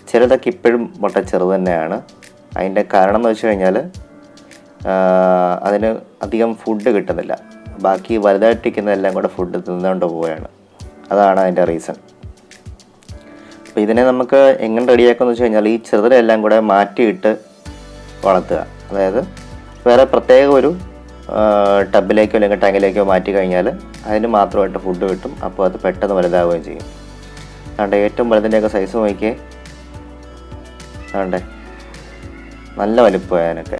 ചിലതൊക്കെ ഇപ്പോഴും മുട്ട ചെറുത് തന്നെയാണ്. അതിൻ്റെ കാരണം എന്ന് വെച്ച് കഴിഞ്ഞാൽ അതിന് അധികം ഫുഡ് കിട്ടുന്നില്ല. ബാക്കി വലുതായിട്ടിരിക്കുന്നതെല്ലാം കൂടെ ഫുഡ് തിന്നുകൊണ്ട് പോവുകയാണ്. അതാണ് അതിൻ്റെ റീസൺ. അപ്പോൾ ഇതിനെ നമുക്ക് എങ്ങനെ റെഡിയാക്കുമെന്ന് വെച്ച് കഴിഞ്ഞാൽ ഈ ചെറുതിനെല്ലാം കൂടെ മാറ്റിയിട്ട് വളർത്തുക. അതായത് വേറെ പ്രത്യേക ഒരു ടബിലേക്കോ അല്ലെങ്കിൽ ടാങ്കിലേക്കോ മാറ്റി കഴിഞ്ഞാൽ അതിന് മാത്രമായിട്ട് ഫുഡ് കിട്ടും. അപ്പോൾ അത് പെട്ടെന്ന് വലുതാവുകയും ചെയ്യും. അതുകൊണ്ട് ഏറ്റവും വലുതിൻ്റെയൊക്കെ സൈസ് നോക്കിയേ. അതുകൊണ്ട് നല്ല വലിപ്പമായതിനൊക്കെ.